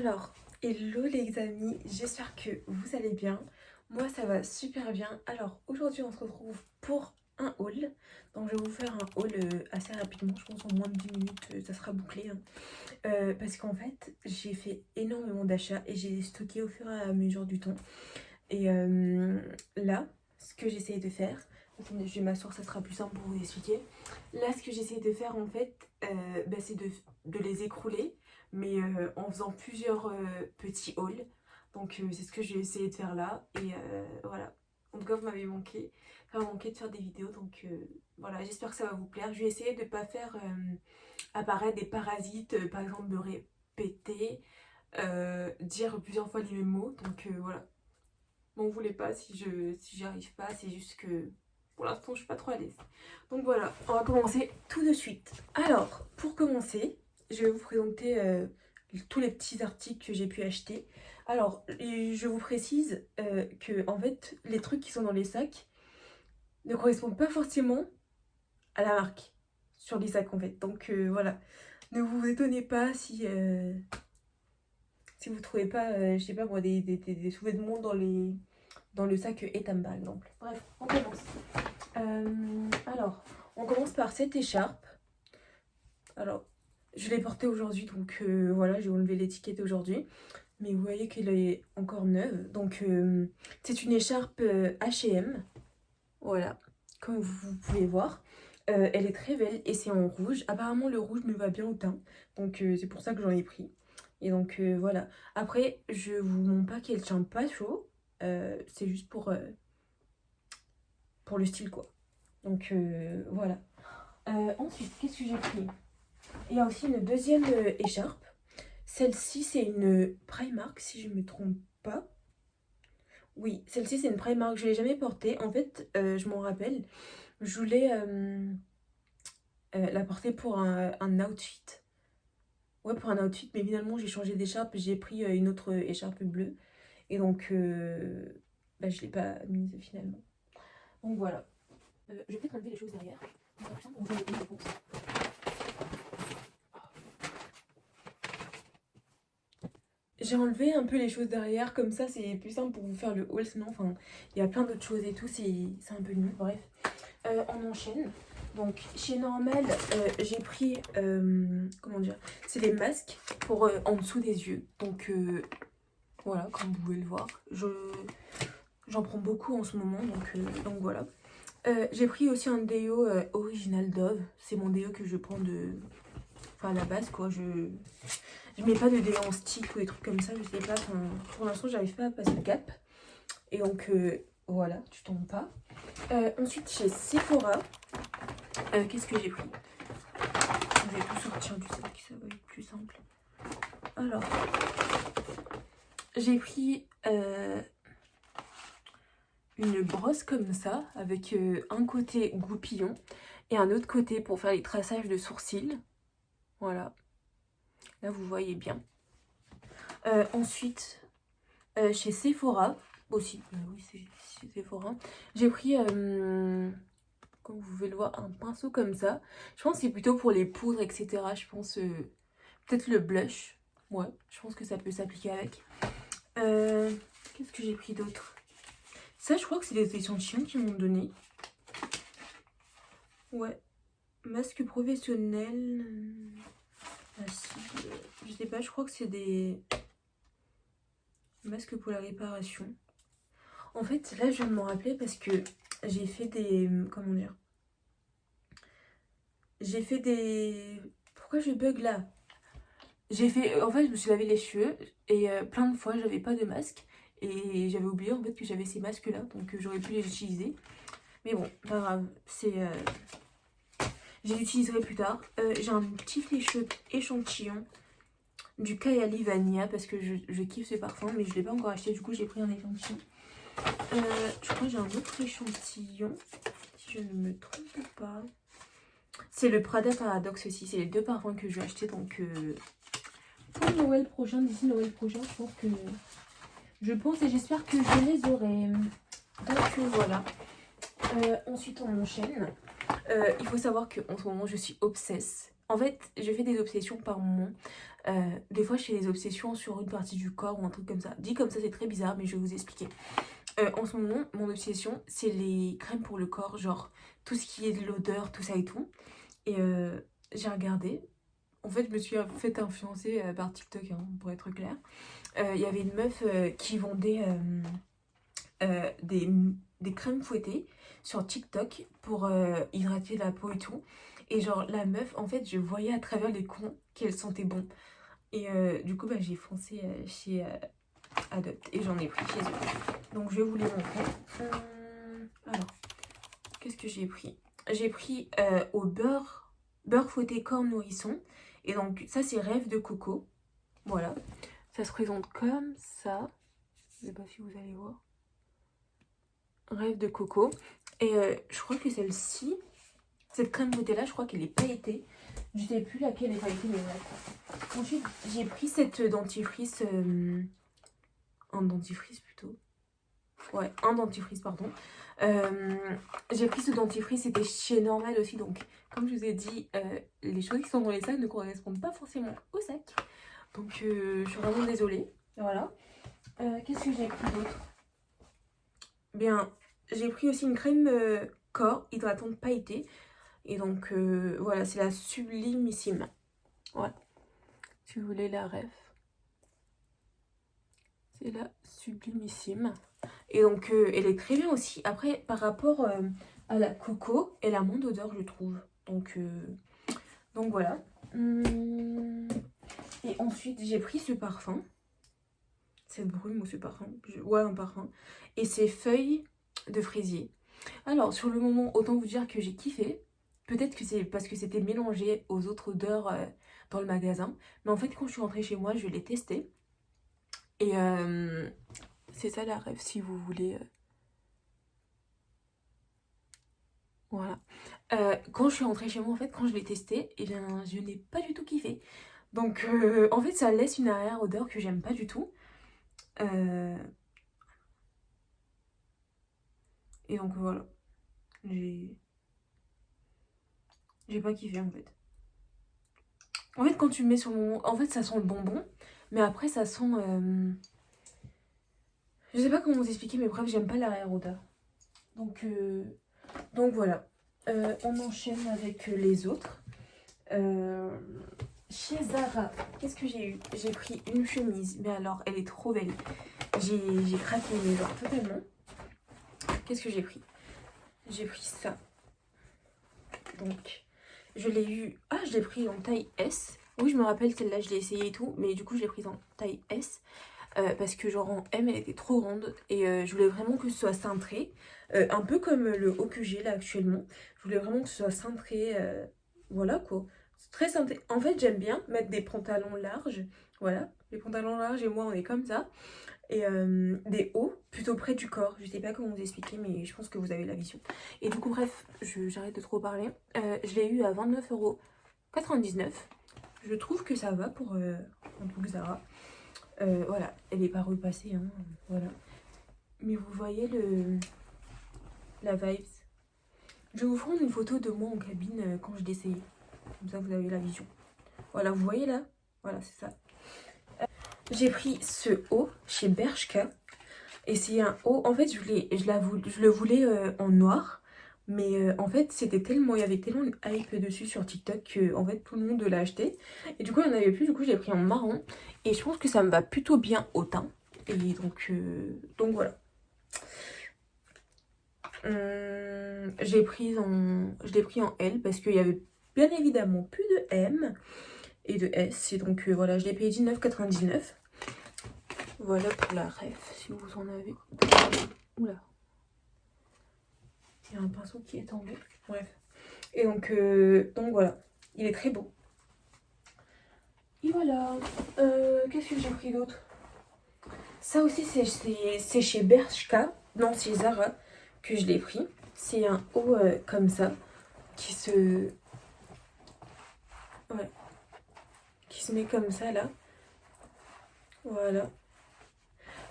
Alors, hello les amis, j'espère que vous allez bien. Moi ça va super bien. Alors aujourd'hui on se retrouve pour un haul. Donc je vais vous faire un haul assez rapidement, je pense en moins de 10 minutes ça sera bouclé. Parce qu'en fait j'ai fait énormément d'achats et j'ai stocké au fur et à mesure du temps. Et là, ce que j'essaye de faire, attendez je vais m'asseoir, ça sera plus simple pour vous expliquer. Là ce que j'essaye de faire en fait, c'est de les écrouler mais en faisant plusieurs petits hauls. Donc c'est ce que j'ai essayé de faire là. Et voilà. En tout cas, vous m'avez manqué. Enfin, manqué de faire des vidéos. Donc voilà, j'espère que ça va vous plaire. Je vais essayer de ne pas faire apparaître des parasites, par exemple de répéter, dire plusieurs fois les mêmes mots. Donc voilà. M'en voulez pas si j'y arrive pas. C'est juste que pour l'instant, je suis pas trop à l'aise. Donc voilà, on va commencer tout de suite. Alors, pour commencer, je vais vous présenter tous les petits articles que j'ai pu acheter. Alors, je vous précise que en fait, les trucs qui sont dans les sacs ne correspondent pas forcément à la marque sur les sacs en fait. Donc voilà, ne vous étonnez pas si vous trouvez pas, je sais pas moi, des sous-vêtements dans le sac Etam par exemple. Bref, on commence. Alors, on commence par cette écharpe. Alors, je l'ai portée aujourd'hui, donc voilà, j'ai enlevé l'étiquette aujourd'hui. Mais vous voyez qu'elle est encore neuve. Donc, c'est une écharpe H&M. Voilà, comme vous pouvez voir. Elle est très belle et c'est en rouge. Apparemment, le rouge me va bien au teint. Donc, c'est pour ça que j'en ai pris. Et donc, voilà. Après, je vous montre pas qu'elle tient pas chaud. C'est juste pour le style, quoi. Donc, voilà. Ensuite, qu'est-ce que j'ai pris? Il y a aussi une deuxième écharpe. Celle-ci, c'est une Primark, si je ne me trompe pas. Oui, celle-ci, c'est une Primark. Je ne l'ai jamais portée. En fait, je m'en rappelle. Je voulais la porter pour un outfit. Ouais, pour un outfit. Mais finalement, j'ai changé d'écharpe. J'ai pris une autre écharpe bleue. Et donc, je ne l'ai pas mise finalement. Donc, voilà. Je vais peut-être enlever les choses derrière. Ça sera plus simple pour vous faire une réponse. J'ai enlevé un peu les choses derrière, comme ça c'est plus simple pour vous faire le haul, sinon enfin il y a plein d'autres choses et tout, c'est un peu nul, bref. On enchaîne. Donc chez Normal, j'ai pris, comment dire, c'est des masques pour en dessous des yeux. Donc voilà, comme vous pouvez le voir, j'en prends beaucoup en ce moment, donc voilà. J'ai pris aussi un déo original Dove, c'est mon déo que je prends à la base quoi, je mets pas de déo en stick ou des trucs comme ça, je sais pas, pour l'instant j'arrive pas à passer le cap. Et donc voilà, tu tombes pas. Ensuite chez Sephora, qu'est-ce que j'ai pris? Je vais tout sortir du sac, ça va être plus simple. Alors, j'ai pris une brosse comme ça, avec un côté goupillon et un autre côté pour faire les traçages de sourcils. Voilà. Là, vous voyez bien. Ensuite, chez Sephora, aussi, oui, c'est Sephora, j'ai pris, comme vous pouvez le voir, un pinceau comme ça. Je pense que c'est plutôt pour les poudres, etc. Je pense, peut-être le blush. Ouais, je pense que ça peut s'appliquer avec. Qu'est-ce que j'ai pris d'autre? Ça, je crois que c'est des échantillons qu'ils m'ont donné. Ouais. Masque professionnel. Je sais pas, je crois que c'est des masques pour la réparation. En fait, là, je viens de m'en rappeler parce que j'ai fait des... Comment dire? J'ai fait des... Pourquoi je bug là? J'ai fait... En fait, je me suis lavé les cheveux et plein de fois, j'avais pas de masque. Et j'avais oublié en fait que j'avais ces masques là, donc j'aurais pu les utiliser. Mais bon, pas grave, c'est... Je les utiliserai plus tard. J'ai un petit flécheux échantillon du Kayali Vanilla parce que je kiffe ce parfum, mais je ne l'ai pas encore acheté, du coup j'ai pris un échantillon. Je crois que j'ai un autre échantillon, si je ne me trompe pas. C'est le Prada Paradoxe aussi, c'est les deux parfums que je vais acheter, donc pour Noël prochain, d'ici Noël prochain, je pense et j'espère que je les aurai. Donc voilà. Ensuite on enchaîne. Il faut savoir qu'en ce moment je suis obsesse En fait, je fais des obsessions par moment. Des fois, je fais des obsessions sur une partie du corps ou un truc comme ça. Dit comme ça, c'est très bizarre, mais je vais vous expliquer. En ce moment, mon obsession, c'est les crèmes pour le corps, genre tout ce qui est de l'odeur, tout ça et tout. Et j'ai regardé. En fait, je me suis fait influencer par TikTok, hein, pour être clair. Il y avait une meuf qui vendait des crèmes fouettées sur TikTok pour hydrater la peau et tout. Et genre, la meuf, en fait, je voyais à travers l'écran qu'elle sentait bon. Et du coup, bah, j'ai foncé chez Adopt et j'en ai pris chez eux. Donc, je vais vous les montrer. Alors, qu'est-ce que j'ai pris? J'ai pris au beurre fouetté corps nourrisson. Et donc, ça, c'est Rêve de coco. Voilà. Ça se présente comme ça. Je sais pas si vous allez voir. Rêve de coco. Et je crois que celle-ci, cette crème beauté là, je crois qu'elle est pailletée. Je sais plus laquelle est pailletée, mais bref. Ensuite, j'ai pris cette dentifrice. Un dentifrice plutôt. Ouais, un dentifrice, pardon. J'ai pris ce dentifrice, c'était chez Normal aussi. Donc, comme je vous ai dit, les choses qui sont dans les sacs ne correspondent pas forcément au sac. Donc, je suis vraiment désolée. Voilà. Qu'est-ce que j'ai pris d'autre? Bien, j'ai pris aussi une crème corps hydratante pailletée. Et donc, voilà, c'est la Sublimissime. Ouais. Si vous voulez la ref. C'est la Sublimissime. Et donc, elle est très bien aussi. Après, par rapport à la coco, elle a moins d'odeur, je trouve. Donc voilà. Et ensuite, j'ai pris ce parfum. Cette brume ou ce parfum. Ouais, un parfum. Et c'est Feuilles de fraisier. Alors, sur le moment, autant vous dire que j'ai kiffé. Peut-être que c'est parce que c'était mélangé aux autres odeurs dans le magasin. Mais en fait, quand je suis rentrée chez moi, je l'ai testé. Et c'est ça la rêve, si vous voulez. Voilà. Quand je suis rentrée chez moi, en fait, quand je l'ai testé, eh bien, je n'ai pas du tout kiffé. Donc, en fait, ça laisse une arrière-odeur que j'aime pas du tout. Et donc, voilà. J'ai pas kiffé, en fait. En fait, quand tu mets sur mon... En fait, ça sent le bonbon. Mais après, ça sent... Je sais pas comment vous expliquer, mais bref, j'aime pas l'arrière-odeur. Donc voilà. On enchaîne avec les autres. Chez Zara, qu'est-ce que j'ai eu? J'ai pris une chemise, mais alors elle est trop belle. J'ai craqué, mais genre totalement. Qu'est-ce que j'ai pris? J'ai pris ça. Donc, je l'ai eu. Ah, je l'ai pris en taille S. Oui, je me rappelle, celle-là, je l'ai essayé et tout, mais du coup, je l'ai prise en taille S. Parce que genre en M elle était trop grande et je voulais vraiment que ce soit cintré, un peu comme le haut que j'ai là actuellement. Je voulais vraiment que ce soit cintré, voilà quoi. C'est très cintré. En fait, j'aime bien mettre des pantalons larges, voilà, les pantalons larges et moi on est comme ça, et des hauts plutôt près du corps. Je sais pas comment vous expliquer, mais je pense que vous avez la vision. Et du coup bref, j'arrête de trop parler. Je l'ai eu à 29,99 €. Je trouve que ça va pour un truc Zara. Voilà, elle n'est pas repassée, hein, voilà. Mais vous voyez la vibes. Je vais vous prendre une photo de moi en cabine quand je l'essayais. Comme ça, vous avez la vision. Voilà, vous voyez là? Voilà, c'est ça. J'ai pris ce haut chez Bershka. Et c'est un haut, en fait, je le voulais en noir. Mais en fait, c'était tellement, il y avait tellement de hype dessus sur TikTok que en fait, tout le monde l'a acheté. Et du coup, il n'y en avait plus, du coup, j'ai pris en marron. Et je pense que ça me va plutôt bien au teint. Et donc voilà. Je l'ai pris en L parce qu'il y avait bien évidemment plus de M et de S. Et donc voilà, je l'ai payé 19,99 €. Voilà pour la ref, si vous en avez. Oula. Il y a un pinceau qui est tombé. Bref. Et donc voilà. Il est très beau. Et voilà. Qu'est-ce que j'ai pris d'autre? Ça aussi, c'est chez Bershka. Non, c'est Zara que je l'ai pris. C'est un haut comme ça. Qui se... Ouais. Qui se met comme ça, là. Voilà.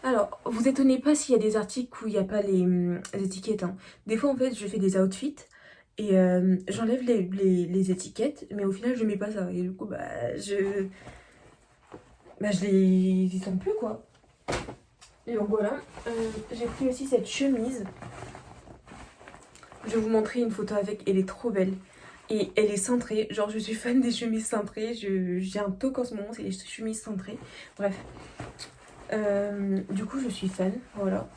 Alors, vous étonnez pas s'il y a des articles où il n'y a pas les étiquettes, hein. Des fois, en fait, je fais des outfits. Et j'enlève les étiquettes, mais au final je mets pas ça. Et du coup je les sens plus quoi. Et donc voilà, j'ai pris aussi cette chemise. Je vais vous montrer une photo avec, elle est trop belle. Et elle est cintrée, genre je suis fan des chemises cintrées. J'ai un toc en ce moment, c'est les chemises cintrées. Bref. Du coup je suis fan, voilà.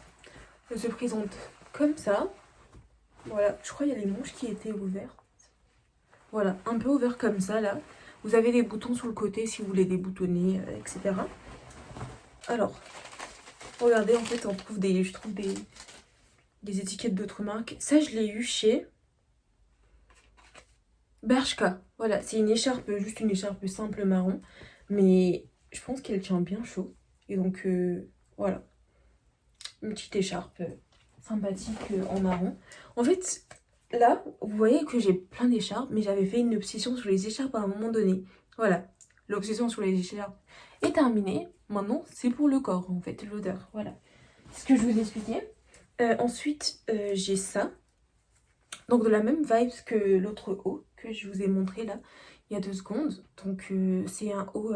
Elle se présente comme ça. Voilà, je crois qu'il y a les manches qui étaient ouvertes. Voilà, un peu ouvert comme ça là. Vous avez des boutons sur le côté si vous voulez déboutonner, etc. Alors, regardez, en fait, je trouve des étiquettes d'autres marques. Ça, je l'ai eu chez Bershka. Voilà, c'est une écharpe, juste une écharpe simple marron. Mais je pense qu'elle tient bien chaud. Et donc, voilà. Une petite écharpe sympathique en marron. En fait, là, vous voyez que j'ai plein d'écharpes, mais j'avais fait une obsession sur les écharpes à un moment donné. Voilà, l'obsession sur les écharpes est terminée. Maintenant, c'est pour le corps, en fait, l'odeur. Voilà, c'est ce que je vous expliquais. Ensuite, j'ai ça. Donc, de la même vibe que l'autre haut que je vous ai montré là, il y a 2 secondes. Donc, c'est un haut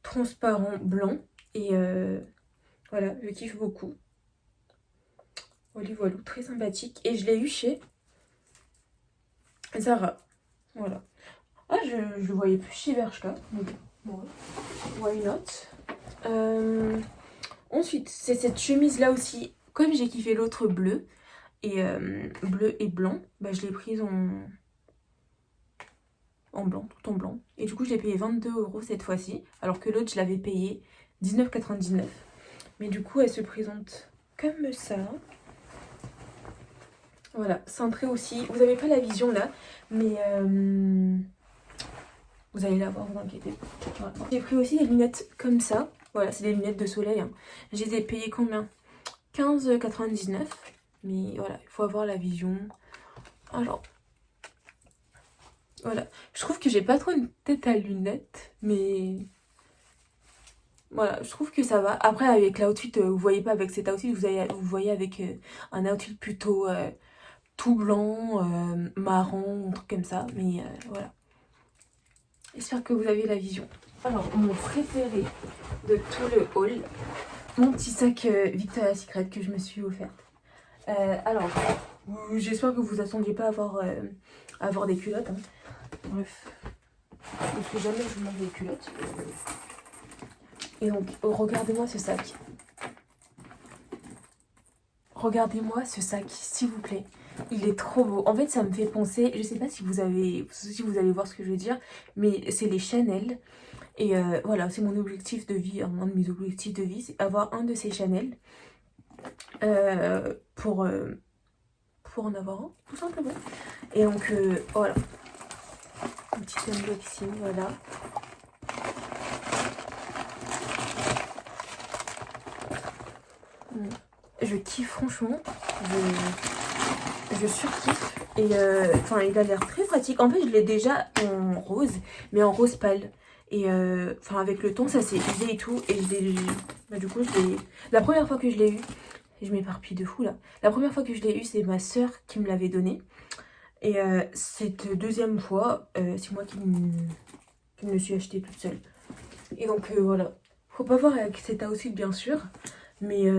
transparent blanc. Et voilà, je kiffe beaucoup. Voilà, voilà, très sympathique. Et je l'ai eu chez Zara. Voilà. Ah, je le voyais plus chez Bershka. Mais bon, why not. Ensuite, c'est cette chemise-là aussi. Comme j'ai kiffé l'autre bleu et blanc, bah, je l'ai prise en blanc, tout en blanc. Et du coup, je l'ai payé 22 € cette fois-ci. Alors que l'autre, je l'avais payé 19,99 €. Mais du coup, elle se présente comme ça. Voilà, cintré aussi. Vous n'avez pas la vision là, mais vous allez la voir, vous inquiétez pas. Voilà. J'ai pris aussi des lunettes comme ça. Voilà, c'est des lunettes de soleil. Hein. Je les ai payées combien? 15,99 €. Mais voilà, il faut avoir la vision. Alors, voilà. Je trouve que j'ai pas trop une tête à lunettes, mais voilà, je trouve que ça va. Après, avec l'outfit, vous voyez pas avec cet outfit, vous voyez avec un outfit plutôt tout blanc, marron, un truc comme ça. Mais voilà. J'espère que vous avez la vision. Alors, mon préféré de tout le haul, mon petit sac Victoria's Secret que je me suis offerte. Alors, j'espère que vous ne attendiez pas à avoir des culottes. Hein. Bref, parce que jamais je vous montre des culottes. Et donc, regardez-moi ce sac. Regardez-moi ce sac, s'il vous plaît. Il est trop beau. En fait, ça me fait penser, je sais pas si vous allez voir ce que je veux dire, mais c'est les Chanel. Et voilà, c'est mon objectif de vie, un de mes objectifs de vie, c'est avoir un de ces Chanel pour en avoir un, tout simplement. Et donc, voilà. Un petit unboxing, voilà. Je kiffe franchement, je surkiffe et enfin il a l'air très pratique. En fait je l'ai déjà en rose, mais en rose pâle. Et enfin avec le temps ça s'est usé et tout. Et du coup la première fois que je l'ai eu, je m'éparpille de fou là. La première fois que je l'ai eu c'est ma soeur qui me l'avait donné. Et cette deuxième fois c'est moi qui me suis acheté toute seule. Et donc voilà, faut pas voir avec cet outfit bien sûr. Mais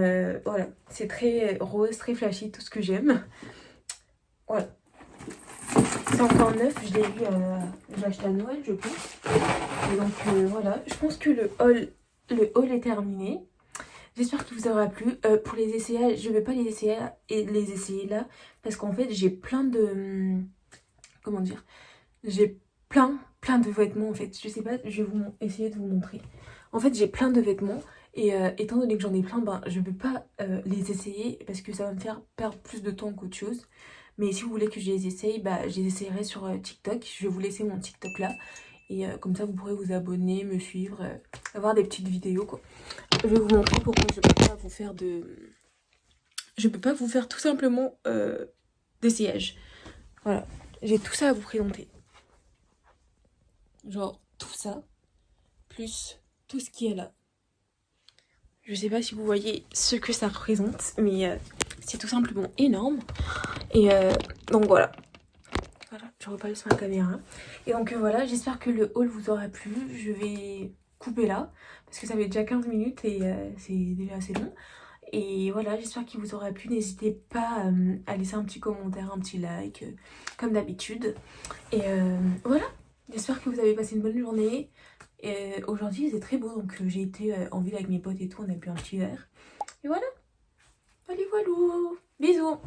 voilà, c'est très rose, très flashy, tout ce que j'aime. Voilà. C'est encore neuf, je l'ai eu, j'ai acheté à Noël, je pense. Et donc voilà, je pense que le haul est terminé. J'espère qu'il vous aura plu. Pour les essayages, je ne vais pas les essayer là. Parce qu'en fait, j'ai plein de... Comment dire? J'ai plein de vêtements en fait. Je sais pas, je vais essayer de vous montrer. En fait, j'ai plein de vêtements. Et étant donné que j'en ai plein, ben, je ne peux pas les essayer parce que ça va me faire perdre plus de temps qu'autre chose. Mais si vous voulez que je les essaye, bah, je les essayerai sur TikTok. Je vais vous laisser mon TikTok là. Et comme ça, vous pourrez vous abonner, me suivre, avoir des petites vidéos quoi. Je vais vous montrer pourquoi je ne peux pas vous faire de... Je peux pas vous faire tout simplement d'essayage. Voilà, j'ai tout ça à vous présenter. Genre tout ça, plus tout ce qui est là. Je sais pas si vous voyez ce que ça représente, mais C'est tout simplement énorme. Et donc voilà. Voilà, je repasse sur la caméra. Et donc voilà, j'espère que le haul vous aura plu. Je vais couper là, parce que ça fait déjà 15 minutes et c'est déjà assez long. Et voilà, j'espère qu'il vous aura plu. N'hésitez pas à laisser un petit commentaire, un petit like, comme d'habitude. Et voilà, j'espère que vous avez passé une bonne journée. Aujourd'hui, il faisait très beau, donc j'ai été en ville avec mes potes et tout. On a bu un petit verre. Et voilà, allez, voilà, bisous.